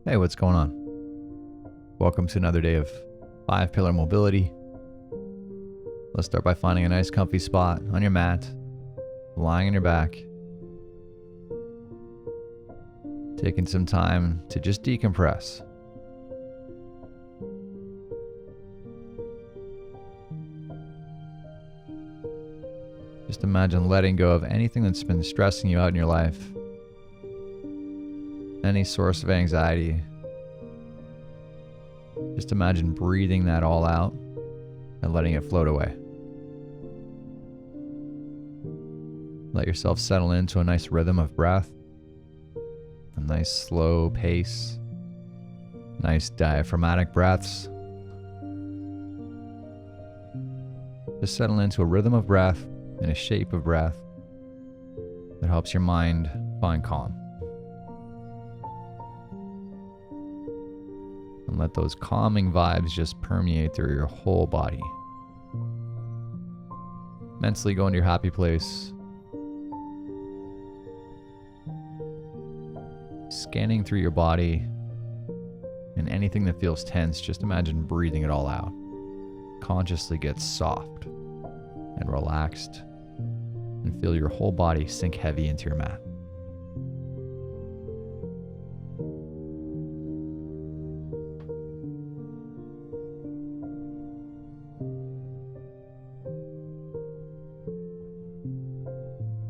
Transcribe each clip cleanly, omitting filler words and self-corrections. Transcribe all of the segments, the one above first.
Hey, what's going on? Welcome to another day of 5-pillar mobility. Let's start by finding a nice comfy spot on your mat, lying on your back, taking some time to just decompress. Just imagine letting go of anything that's been stressing you out in your life, any source of anxiety. Just imagine breathing that all out and letting it float away. Let yourself settle into a nice rhythm of breath, a nice slow pace, nice diaphragmatic breaths. Just settle into a rhythm of breath and a shape of breath that helps your mind find calm. And let those calming vibes just permeate through your whole body. Mentally go into your happy place. Scanning through your body and anything that feels tense, just imagine breathing it all out. Consciously get soft and relaxed and feel your whole body sink heavy into your mat.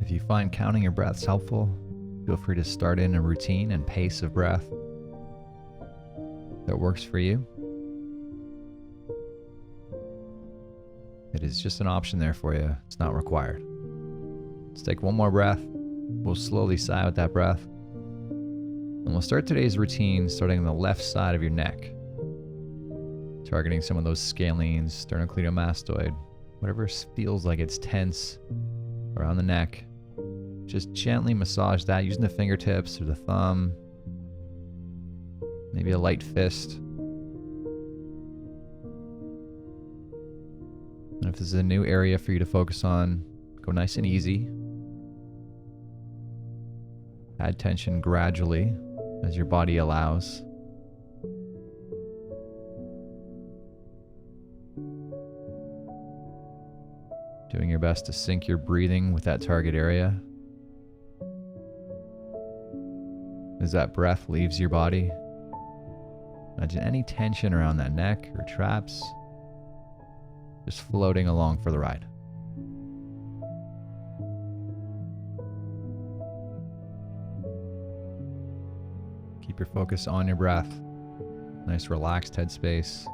If you find counting your breaths helpful, feel free to start in a routine and pace of breath that works for you. It is just an option there for you. It's not required. Let's take one more breath. We'll slowly sigh with that breath. And we'll start today's routine starting on the left side of your neck, targeting some of those scalenes, sternocleidomastoid, whatever feels like it's tense around the neck. Just gently massage that using the fingertips or the thumb, maybe a light fist. And if this is a new area for you to focus on, go nice and easy. Add tension gradually as your body allows. Doing your best to sync your breathing with that target area. As that breath leaves your body, imagine any tension around that neck or traps just floating along for the ride. Keep your focus on your breath. Nice relaxed headspace.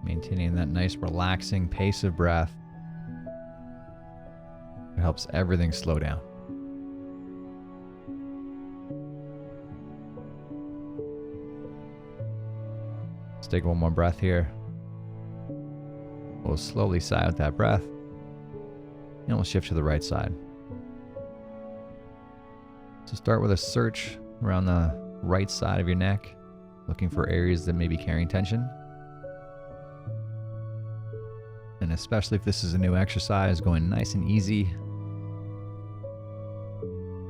Maintaining that nice relaxing pace of breath. It helps everything slow down. Let's take one more breath here. We'll slowly sigh out that breath, and we'll shift to the right side. So start with a search around the right side of your neck, looking for areas that may be carrying tension. And especially if this is a new exercise, going nice and easy.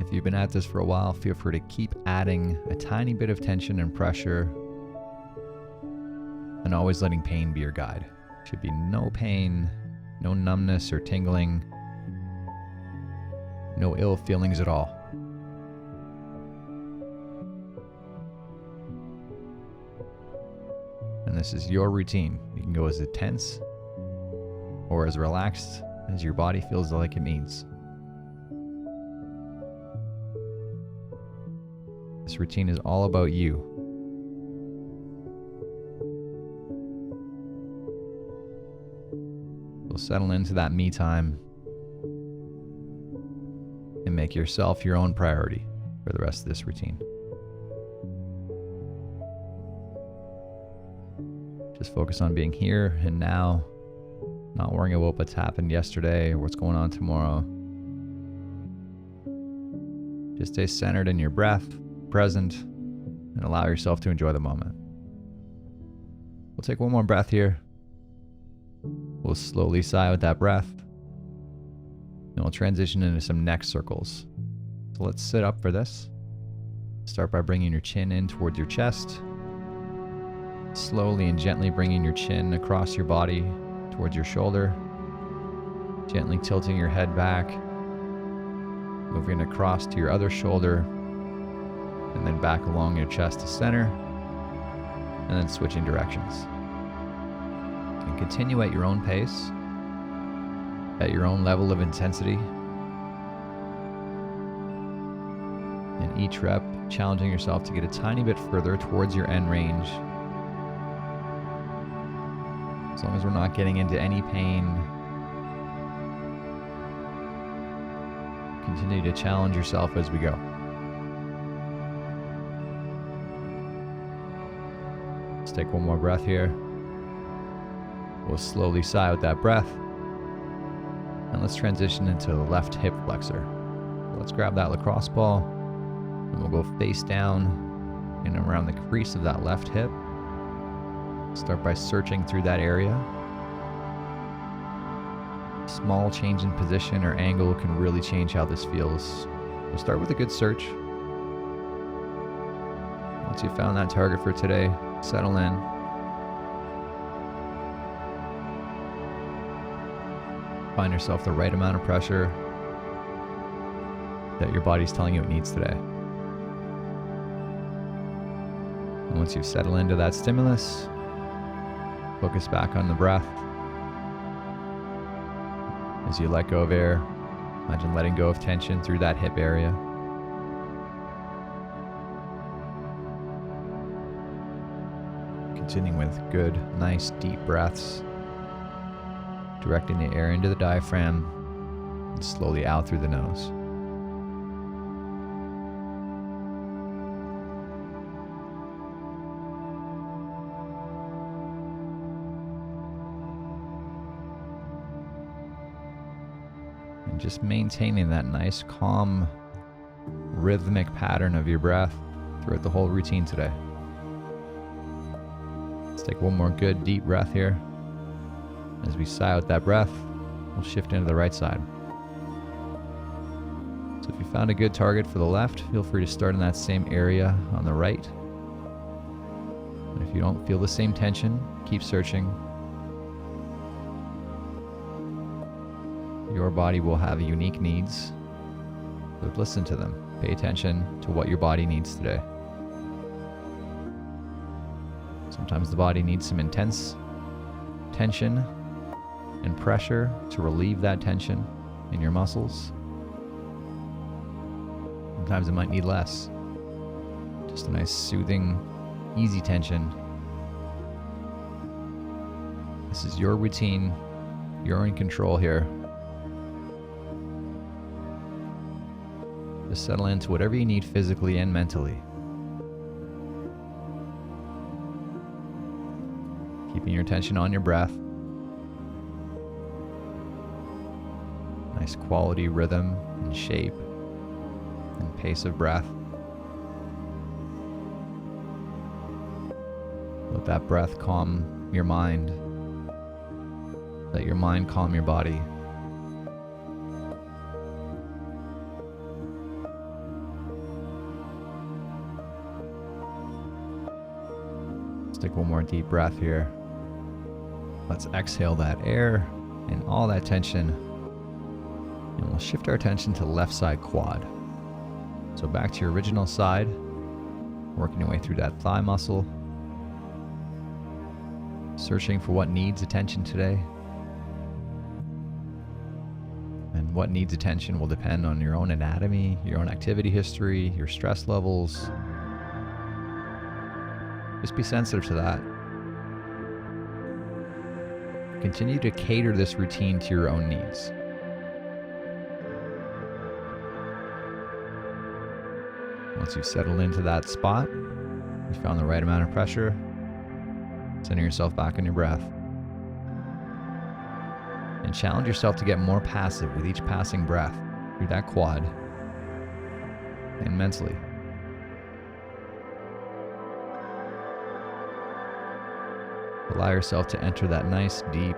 If you've been at this for a while, feel free to keep adding a tiny bit of tension and pressure, and always letting pain be your guide. Should be no pain, no numbness or tingling, no ill feelings at all. And this is your routine. You can go as tense or as relaxed as your body feels like it needs. This routine is all about you. So settle into that me time and make yourself your own priority for the rest of this routine. Just focus on being here and now, not worrying about what's happened yesterday or what's going on tomorrow. Just stay centered in your breath, present, and allow yourself to enjoy the moment. We'll take one more breath here. We'll slowly sigh with that breath. And we'll transition into some neck circles. So let's sit up for this. Start by bringing your chin in towards your chest. Slowly and gently bringing your chin across your body towards your shoulder. Gently tilting your head back. Moving across to your other shoulder. And then back along your chest to center. And then switching directions. And continue at your own pace. At your own level of intensity. In each rep, challenging yourself to get a tiny bit further towards your end range. As long as we're not getting into any pain, continue to challenge yourself as we go. Let's take one more breath here. We'll slowly sigh with that breath. And let's transition into the left hip flexor. Let's grab that lacrosse ball and we'll go face down and around the crease of that left hip. Start by searching through that area. Small change in position or angle can really change how this feels. We'll start with a good search. Once you've found that target for today, settle in. Find yourself the right amount of pressure that your body's telling you it needs today. And once you've settled into that stimulus, focus back on the breath. As you let go of air, imagine letting go of tension through that hip area. Continuing with good, nice, deep breaths. Directing the air into the diaphragm and slowly out through the nose. And just maintaining that nice, calm, rhythmic pattern of your breath throughout the whole routine today. Let's take one more good, deep breath here. As we sigh out that breath, we'll shift into the right side. So if you found a good target for the left, feel free to start in that same area on the right. And if you don't feel the same tension, keep searching. Your body will have unique needs, so listen to them. Pay attention to what your body needs today. Sometimes the body needs some intense tension and pressure to relieve that tension in your muscles. Sometimes it might need less. Just a nice, soothing, easy tension. This is your routine. You're in control here. Just settle into whatever you need physically and mentally. Keeping your attention on your breath. Nice quality rhythm and shape and pace of breath. Let that breath calm your mind. Let your mind calm your body. Let's take one more deep breath here. Let's exhale that air and all that tension. And we'll shift our attention to the left side quad. So back to your original side, working your way through that thigh muscle. Searching for what needs attention today. And what needs attention will depend on your own anatomy, your own activity history, your stress levels. Just be sensitive to that. Continue to cater this routine to your own needs. Once you've settled into that spot, you found the right amount of pressure, center yourself back on your breath. And challenge yourself to get more passive with each passing breath through that quad and mentally. Allow yourself to enter that nice, deep,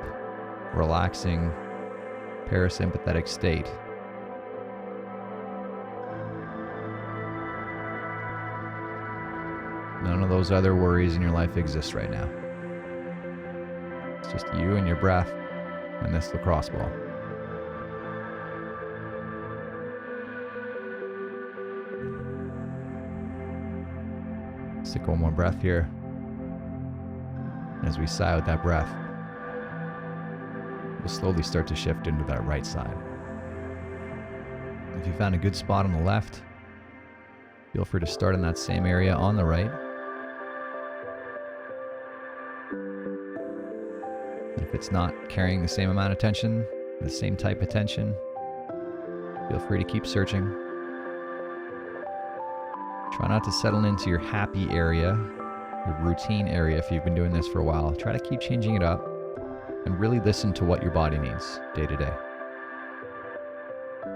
relaxing, parasympathetic state. None of those other worries in your life exist right now. It's just you and your breath and this lacrosse ball. Let's take one more breath here. As we sigh out that breath, we'll slowly start to shift into that right side. If you found a good spot on the left, feel free to start in that same area on the right. If it's not carrying the same amount of tension, the same type of tension, feel free to keep searching. Try not to settle into your happy area, your routine area if you've been doing this for a while. Try to keep changing it up and really listen to what your body needs day to day.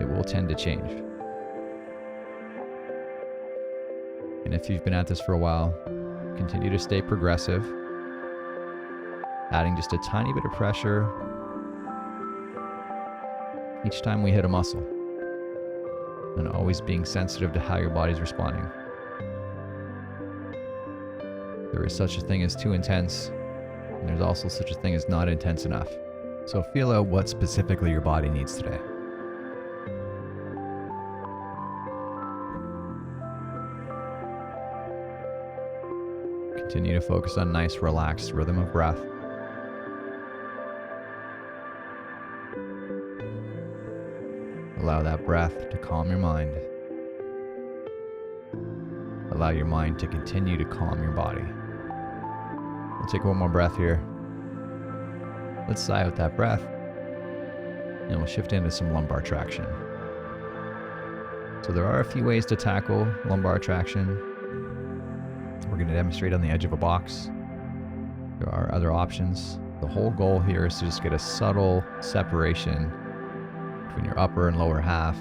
It will tend to change. And if you've been at this for a while, continue to stay progressive, adding just a tiny bit of pressure each time we hit a muscle, and always being sensitive to how your body's responding. There is such a thing as too intense, and there's also such a thing as not intense enough. So feel out what specifically your body needs today. Continue to focus on nice, relaxed rhythm of breath. Allow that breath to calm your mind. Allow your mind to continue to calm your body. We'll take one more breath here. Let's sigh out that breath, and we'll shift into some lumbar traction. So there are a few ways to tackle lumbar traction. We're going to demonstrate on the edge of a box. There are other options. The whole goal here is to just get a subtle separation between your upper and lower half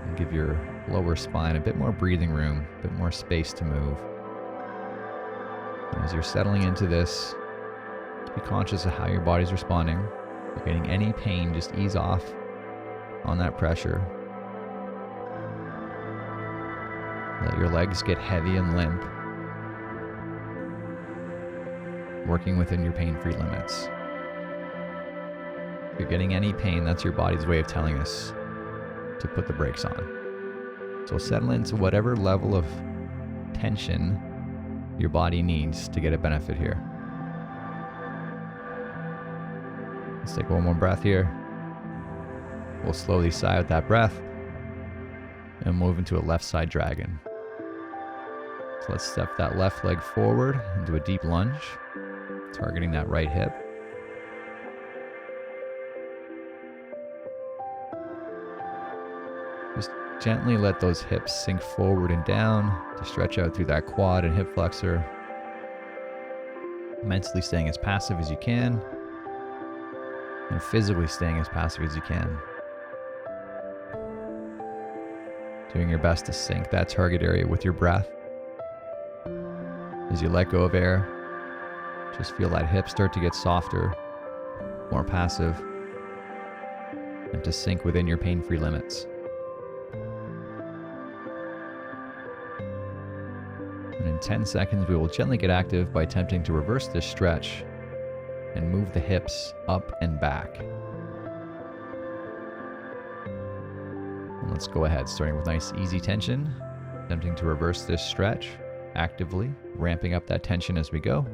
and give your lower spine a bit more breathing room, a bit more space to move. And as you're settling into this, be conscious of how your body's responding. If you're getting any pain, just ease off on that pressure. Let your legs get heavy and limp, working within your pain-free limits. If you're getting any pain, that's your body's way of telling us to put the brakes on. So settle into whatever level of tension your body needs to get a benefit here. Let's take one more breath here. We'll slowly sigh out that breath and move into a left side dragon. So let's step that left leg forward into a deep lunge, targeting that right hip. Just gently let those hips sink forward and down to stretch out through that quad and hip flexor. Mentally staying as passive as you can, and physically staying as passive as you can. Doing your best to sink that target area with your breath. As you let go of air, just feel that hip start to get softer, more passive, and to sink within your pain-free limits. And in 10 seconds, we will gently get active by attempting to reverse this stretch and move the hips up and back. And let's go ahead, starting with nice, easy tension, attempting to reverse this stretch, actively ramping up that tension as we go.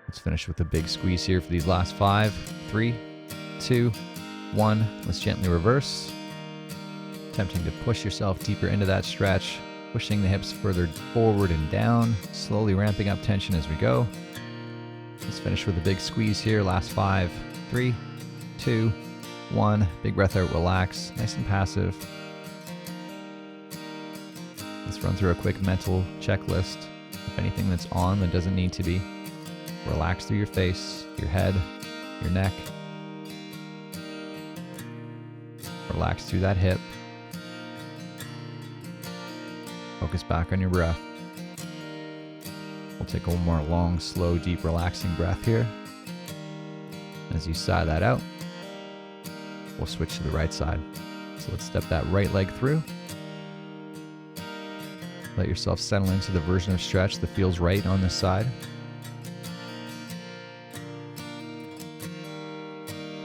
Let's finish with a big squeeze here for these last 5, 3, 2, 1. Let's gently reverse. Attempting to push yourself deeper into that stretch, pushing the hips further forward and down, slowly ramping up tension as we go. Let's finish with a big squeeze here. Last 5, 3, 2, 1. Big breath out, relax, nice and passive. Let's run through a quick mental checklist. If anything that's on that doesn't need to be. Relax through your face, your head, your neck. Relax through that hip. Focus back on your breath. We'll take one more long, slow, deep, relaxing breath here. As you sigh that out, we'll switch to the right side. So let's step that right leg through. Let yourself settle into the version of stretch that feels right on this side.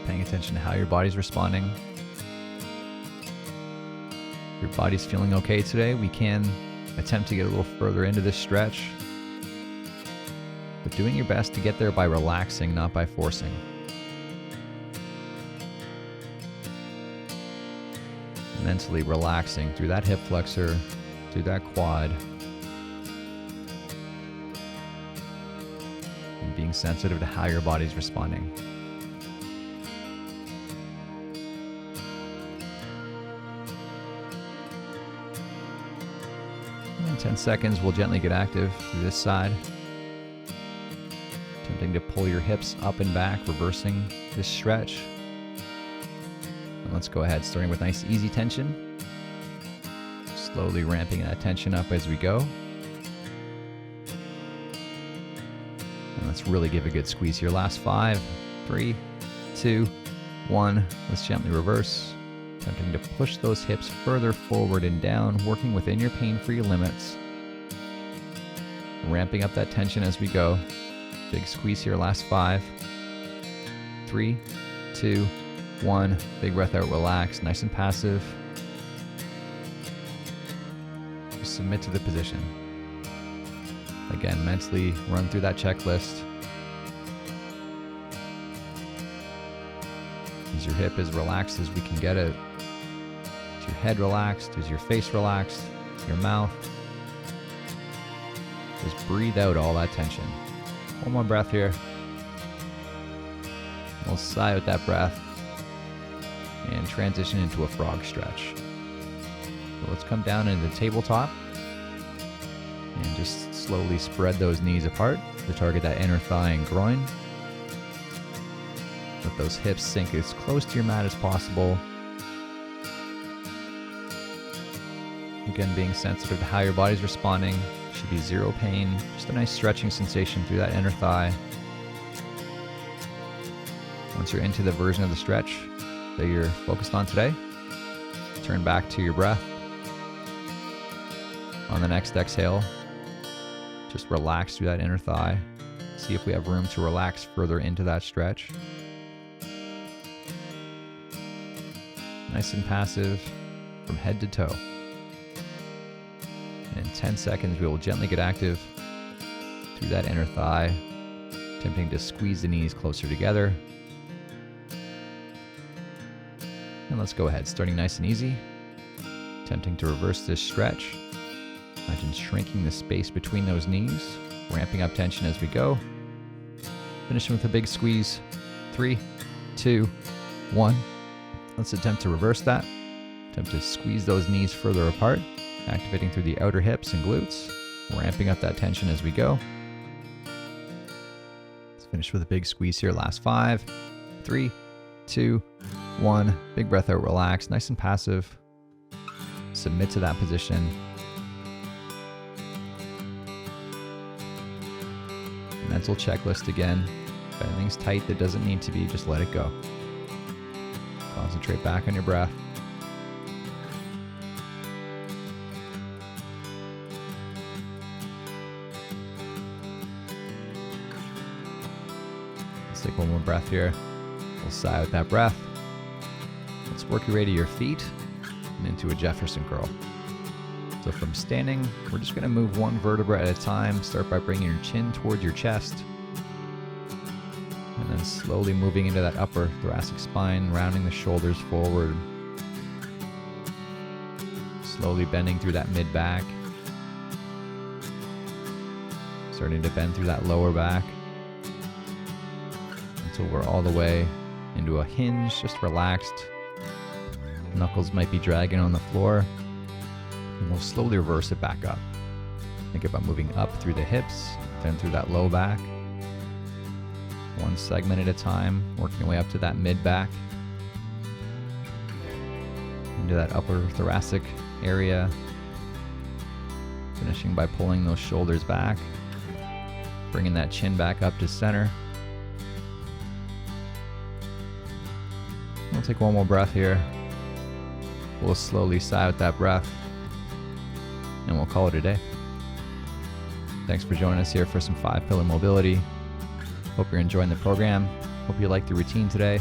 Paying attention to how your body's responding. If your body's feeling okay today, we can attempt to get a little further into this stretch. But doing your best to get there by relaxing, not by forcing. Mentally relaxing through that hip flexor, through that quad. And being sensitive to how your body's responding. And in 10 seconds, we'll gently get active through this side. Attempting to pull your hips up and back, reversing this stretch. And let's go ahead, starting with nice easy tension. Slowly ramping that tension up as we go. And let's really give a good squeeze here. Last 5, 3, 2, 1. Let's gently reverse. Attempting to push those hips further forward and down, working within your pain-free limits. Ramping up that tension as we go. Big squeeze here, last 5, 3, 2, 1. Big breath out, relax, nice and passive. Just submit to the position. Again, mentally run through that checklist. Is your hip as relaxed as we can get it? Is your head relaxed? Is your face relaxed? Your mouth? Just breathe out all that tension. One more breath here. We'll sigh out that breath and transition into a frog stretch. So let's come down into the tabletop and just slowly spread those knees apart to target that inner thigh and groin. Let those hips sink as close to your mat as possible. Again, being sensitive to how your body's responding. Should be zero pain, just a nice stretching sensation through that inner thigh. Once you're into the version of the stretch that you're focused on today, turn back to your breath. On the next exhale, just relax through that inner thigh. See if we have room to relax further into that stretch. Nice and passive from head to toe. In 10 seconds, we will gently get active through that inner thigh, attempting to squeeze the knees closer together. And let's go ahead, starting nice and easy, attempting to reverse this stretch. Imagine shrinking the space between those knees, ramping up tension as we go. Finishing with a big squeeze. 3, 2, 1. Let's attempt to reverse that. Attempt to squeeze those knees further apart, activating through the outer hips and glutes, ramping up that tension as we go. Let's finish with a big squeeze here. Last 5, 3, 2, 1. Big breath out, relax, nice and passive. Submit to that position. Mental checklist again. If anything's tight that doesn't need to be, just let it go. Concentrate back on your breath. Let's take one more breath here. We'll sigh out that breath. Let's work your way to your feet and into a Jefferson curl. So from standing, we're just going to move one vertebra at a time. Start by bringing your chin towards your chest. And then slowly moving into that upper thoracic spine, rounding the shoulders forward. Slowly bending through that mid-back. Starting to bend through that lower back. Until we're all the way into a hinge, just relaxed. Knuckles might be dragging on the floor. And we'll slowly reverse it back up. Think about moving up through the hips, then through that low back. One segment at a time, working your way up to that mid-back. Into that upper thoracic area. Finishing by pulling those shoulders back. Bringing that chin back up to center. We'll take one more breath here. We'll slowly sigh out that breath. and we'll call it a day. Thanks for joining us here for some 5-pillar mobility. Hope you're enjoying the program. Hope you liked the routine today.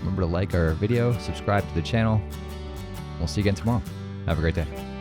Remember to like our video, subscribe to the channel. We'll see you again tomorrow. Have a great day.